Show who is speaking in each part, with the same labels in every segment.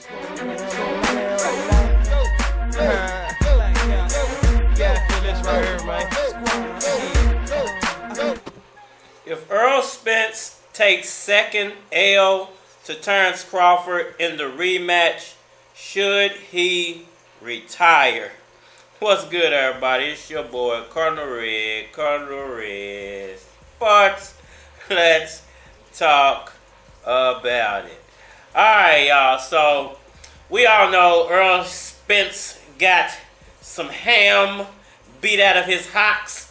Speaker 1: If Errol Spence takes second L to Terence Crawford in the rematch, should he retire? What's good, everybody? It's your boy, Cardinal Red Sports. Let's talk about it. Alright, y'all. So, we all know Errol Spence got some ham beat out of his hocks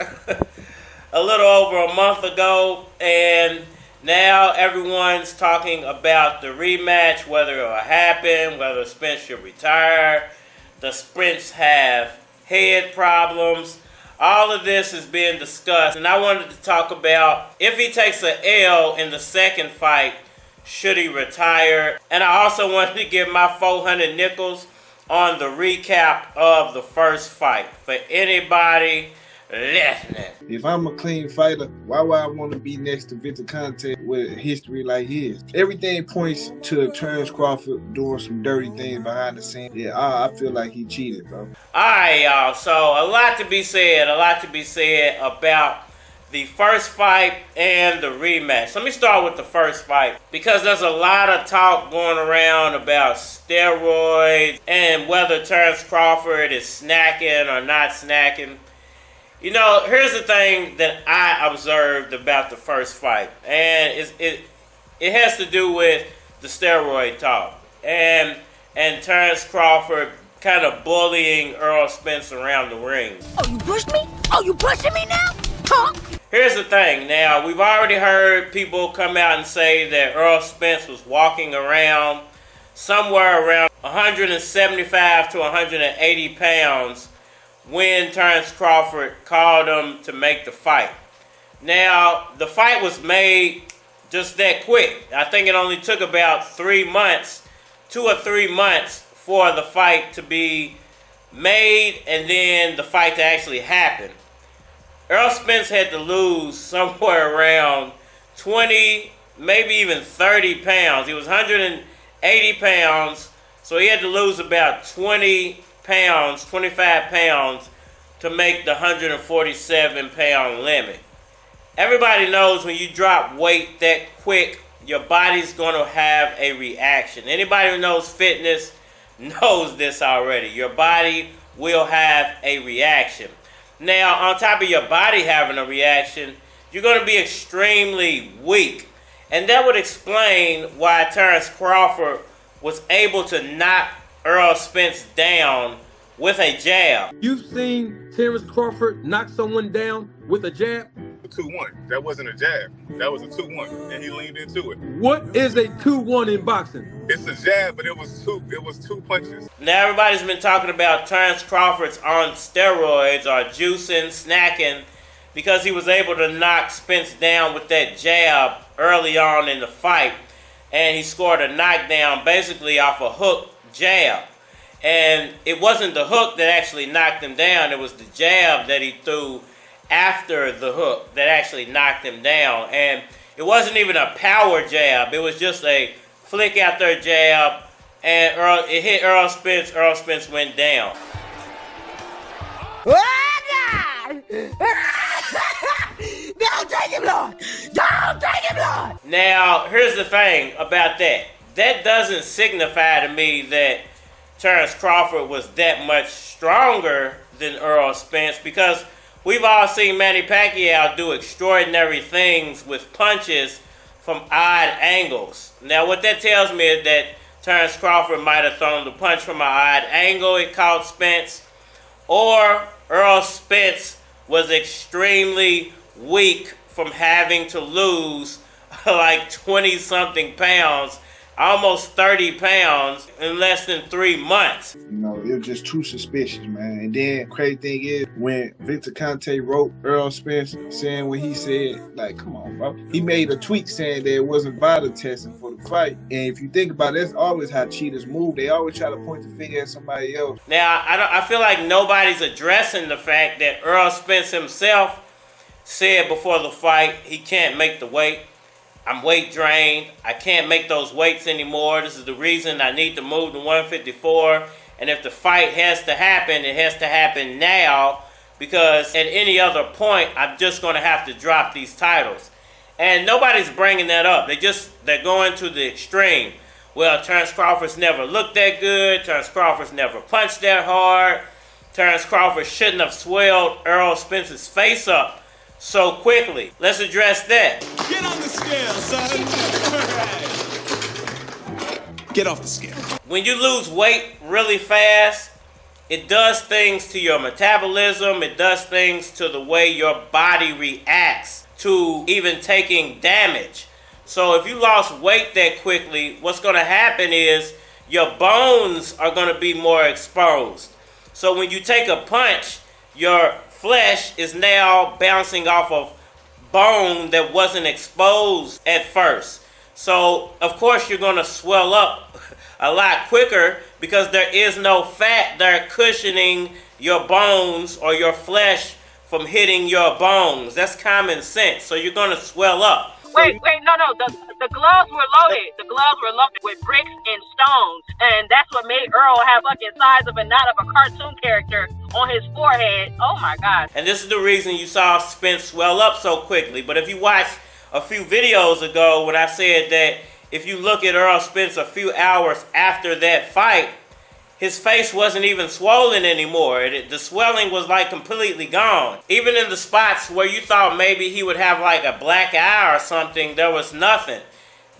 Speaker 1: a little over a month ago, and now everyone's talking about the rematch, whether it will happen, whether Spence should retire. The Spence have head problems. All of this is being discussed, and I wanted to talk about if he takes an L in the second fight, should he retire? And I also wanted to give my 400 nickels on the recap of the first fight for anybody listening.
Speaker 2: If I'm a clean fighter, why would I want to be next to Victor Conte with a history like his? Everything points to Terence Crawford doing some dirty things behind the scenes. Yeah, I feel like he cheated, bro.
Speaker 1: Alright, y'all. So, a lot to be said about the first fight and the rematch. Let me start with the first fight, because there's a lot of talk going around about steroids and whether Terence Crawford is snacking or not snacking. You know, here's the thing that I observed about the first fight, and it has to do with the steroid talk and Terence Crawford kind of bullying Errol Spence around the ring.
Speaker 3: Oh, you pushed me? Oh, you pushing me now? Huh?
Speaker 1: Here's the thing. Now, we've already heard people come out and say that Errol Spence was walking around somewhere around 175 to 180 pounds when Terence Crawford called him to make the fight. Now, the fight was made just that quick. I think it only took about 3 months, 2 or 3 months, for the fight to be made and then the fight to actually happen. Errol Spence had to lose somewhere around 20, maybe even 30 pounds. He was 180 pounds, so he had to lose about 20 pounds, 25 pounds to make the 147 pound limit. Everybody knows when you drop weight that quick, your body's going to have a reaction. Anybody who knows fitness knows this already. Your body will have a reaction. Now, on top of your body having a reaction, you're going to be extremely weak. And that would explain why Terence Crawford was able to knock Errol Spence down with a jab.
Speaker 4: You've seen Terence Crawford knock someone down with a jab?
Speaker 5: 2-1. That wasn't a jab. That was a 2-1, and he leaned into it.
Speaker 4: What is a 2-1 in boxing?
Speaker 5: It's a jab, but it was two punches.
Speaker 1: Now everybody's been talking about Terence Crawford's on steroids or juicing, snacking, because he was able to knock Spence down with that jab early on in the fight, and he scored a knockdown basically off a hook jab. And it wasn't the hook that actually knocked him down, it was the jab that he threw after the hook that actually knocked him down. And it wasn't even a power jab, it was just a flick out there jab, and it hit Errol Spence. Errol Spence went down.
Speaker 3: Don't take him, Lord! Don't take him, Lord!
Speaker 1: Now, here's the thing about that. That doesn't signify to me that Terence Crawford was that much stronger than Errol Spence, because we've all seen Manny Pacquiao do extraordinary things with punches from odd angles. Now, what that tells me is that Terence Crawford might have thrown the punch from an odd angle, it caught Spence, or Errol Spence was extremely weak from having to lose like 20-something pounds, almost 30 pounds in less than 3 months.
Speaker 2: You know, it was just too suspicious, man. And then crazy thing is, when Victor Conte wrote Errol Spence saying what he said, like, come on, bro. He made a tweet saying that it wasn't vital testing for the fight. And if you think about it, that's always how cheaters move. They always try to point the finger at somebody else.
Speaker 1: Now, I feel like nobody's addressing the fact that Errol Spence himself said before the fight he can't make the weight. I'm weight drained. I can't make those weights anymore. This is the reason I need to move to 154. And if the fight has to happen, it has to happen now, because at any other point, I'm just going to have to drop these titles. And nobody's bringing that up. They're going to the extreme. Well, Terence Crawford's never looked that good. Terence Crawford's never punched that hard. Terence Crawford shouldn't have swelled Errol Spence's face up so quickly. Let's address that.
Speaker 6: Get on the scale, son. All right. Get off the scale.
Speaker 1: When you lose weight really fast, it does things to your metabolism. It does things to the way your body reacts to even taking damage. So if you lost weight that quickly, what's going to happen is your bones are going to be more exposed. So when you take a punch, your flesh is now bouncing off of bone that wasn't exposed at first. So of course you're going to swell up a lot quicker because there is no fat there cushioning your bones or your flesh from hitting your bones. That's common sense. So you're going to swell up.
Speaker 7: Wait, no. The gloves were loaded. The gloves were loaded with bricks and stones. And that's what made Earl have fucking size of a knot of a cartoon character on his forehead. Oh my God.
Speaker 1: And this is the reason you saw Spence swell up so quickly. But if you watch a few videos ago when I said that if you look at Errol Spence a few hours after that fight, his face wasn't even swollen anymore. The swelling was like completely gone. Even in the spots where you thought maybe he would have like a black eye or something, there was nothing.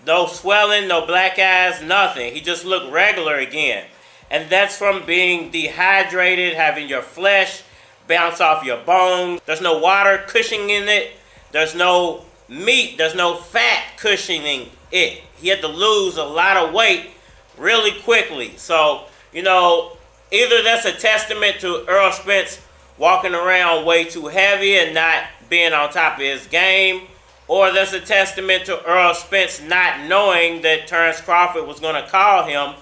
Speaker 1: No swelling, no black eyes, nothing. He just looked regular again. And that's from being dehydrated, having your flesh bounce off your bones. There's no water cushioning it. There's no meat. There's no fat cushioning it. He had to lose a lot of weight really quickly. So, you know, either that's a testament to Errol Spence walking around way too heavy and not being on top of his game, or that's a testament to Errol Spence not knowing that Terence Crawford was going to call him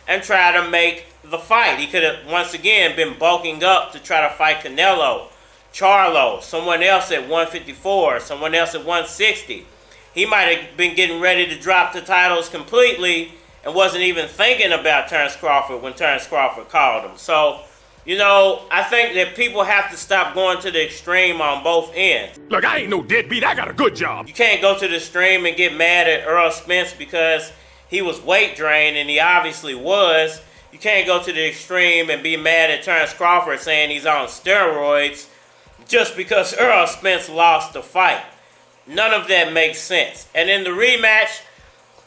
Speaker 1: and try to make the fight. He could have, once again, been bulking up to try to fight Canelo, Charlo, someone else at 154, someone else at 160. He might have been getting ready to drop the titles completely and wasn't even thinking about Terence Crawford when Terence Crawford called him. So, you know, I think that people have to stop going to the extreme on both ends.
Speaker 8: Look, I ain't no deadbeat. I got a good job.
Speaker 1: You can't go to the extreme and get mad at Errol Spence because he was weight drained, and he obviously was. You can't go to the extreme and be mad at Terence Crawford saying he's on steroids just because Errol Spence lost the fight. None of that makes sense. And in the rematch,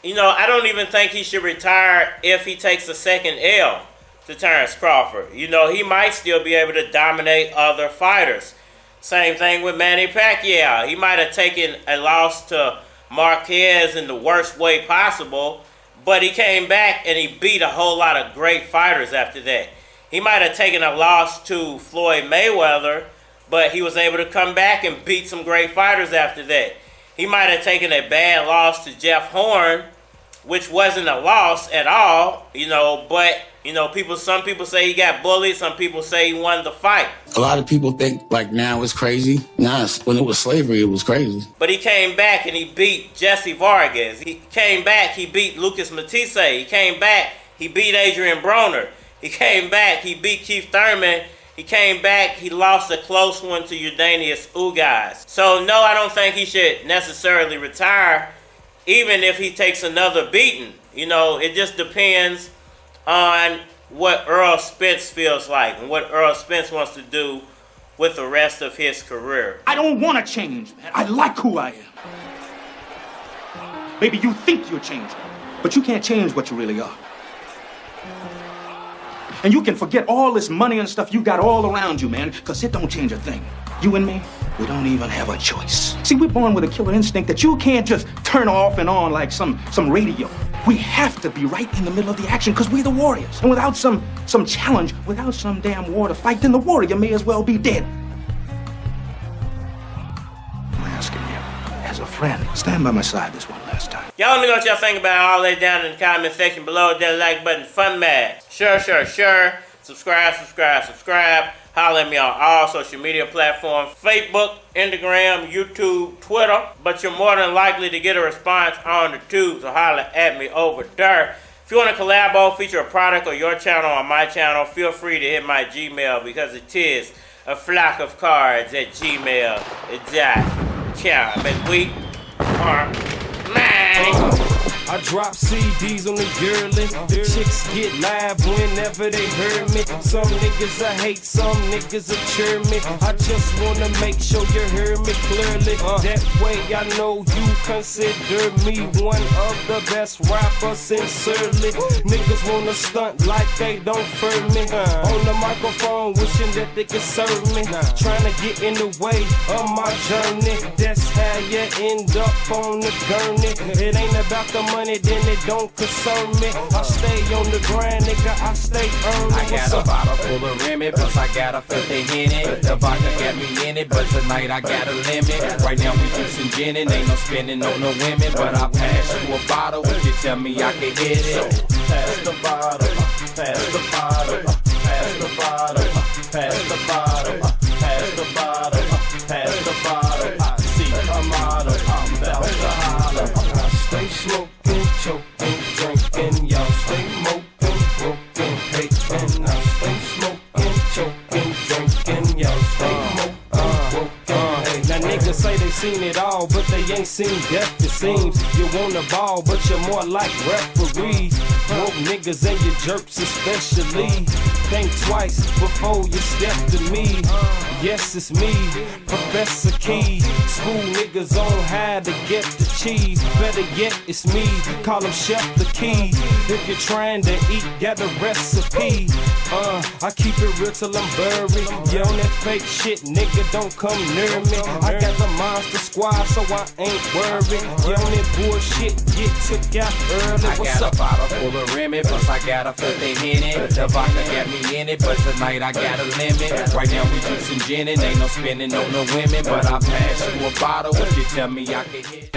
Speaker 1: you know, I don't even think he should retire if he takes a second L to Terence Crawford. You know, he might still be able to dominate other fighters. Same thing with Manny Pacquiao. He might have taken a loss to Marquez in the worst way possible, but he came back and he beat a whole lot of great fighters after that. He might have taken a loss to Floyd Mayweather, but he was able to come back and beat some great fighters after that. He might have taken a bad loss to Jeff Horn, which wasn't a loss at all, you know, but, you know, some people say he got bullied, some people say he won the fight.
Speaker 9: A lot of people think, like, now it's crazy. Nah, when it was slavery, it was crazy.
Speaker 1: But he came back and he beat Jesse Vargas. He came back, he beat Lucas Matisse. He came back, he beat Adrian Broner. He came back, he beat Keith Thurman. He came back, he lost a close one to Eugenius Ugas. So, no, I don't think he should necessarily retire, even if he takes another beating. You know, it just depends on what Errol Spence feels like and what Errol Spence wants to do with the rest of his career.
Speaker 8: I don't want to change, man. I like who I am. Maybe you think you're changing, but you can't change what you really are. And you can forget all this money and stuff you got all around you, man, because it don't change a thing. You and me, we don't even have a choice. See, we're born with a killer instinct that you can't just turn off and on like some radio. We have to be right in the middle of the action because we're the warriors. And without some challenge, without some damn war to fight, then the warrior may as well be dead. I'm asking you, as a friend, stand by my side this one last time.
Speaker 1: Y'all let me know what y'all think about all that down in the comment section below. That like button, fun mad. Sure. Subscribe. Holler at me on all social media platforms, Facebook, Instagram, YouTube, Twitter. But you're more than likely to get a response on the tube, so holler at me over there. If you want to collab or feature a product or your channel on my channel, feel free to hit my Gmail because it is a flock of cards at gmail.com. And we are mad.
Speaker 10: I drop CDs on the girly. The chicks get live whenever they heard me. Some niggas I hate, some niggas I cheer me. I just wanna make sure you hear me clearly. That way I know you consider me one of the best rappers sincerely. Niggas wanna stunt like they don't fear me. On the microphone wishing that they could serve me. Trying to get in the way of my journey. That's how you end up on the gurney. It ain't about the money, then it don't concern me. I stay on the grind, nigga, I stay earning.
Speaker 11: I got a bottle full of Remy, plus I got a 50 Henny. The vodka got me in it, but tonight I got a limit. Right now we juicing gin and ain't no spending on no women. But I pass you a bottle if you tell me I can hit it. Pass the bottle, pass the bottle, pass the bottle, pass the bottle, pass the bottle, pass the bottle. I see a model, I'm about to holler. I stay smoking, choking, drinking, y'all stay moping, broken, hating. I stay smoking, choking, drinking, y'all stay moping, broken, hating.
Speaker 10: Now niggas say they seen it all, but they ain't seen death. It seems you want the ball, but you're more like referees. Broke niggas and your jerks especially. Think twice before you step to me. Yes, it's me, Professor Key. School niggas on how to get the cheese. Better yet, it's me, call him Chef the Key. If you're trying to eat, got a recipe. I keep it real till I'm buried. You on that fake shit, nigga, don't come near me. I got the monster squad, so I ain't worried. You on that bullshit, get took out early. What's up?
Speaker 11: I got a bottle full of Remy, plus I got a 50 Henny. The vodka got me in it, but tonight I got a limit. Right now we juicing gin and ain't no spending on no women. But I pass you a bottle if you tell me I can hit.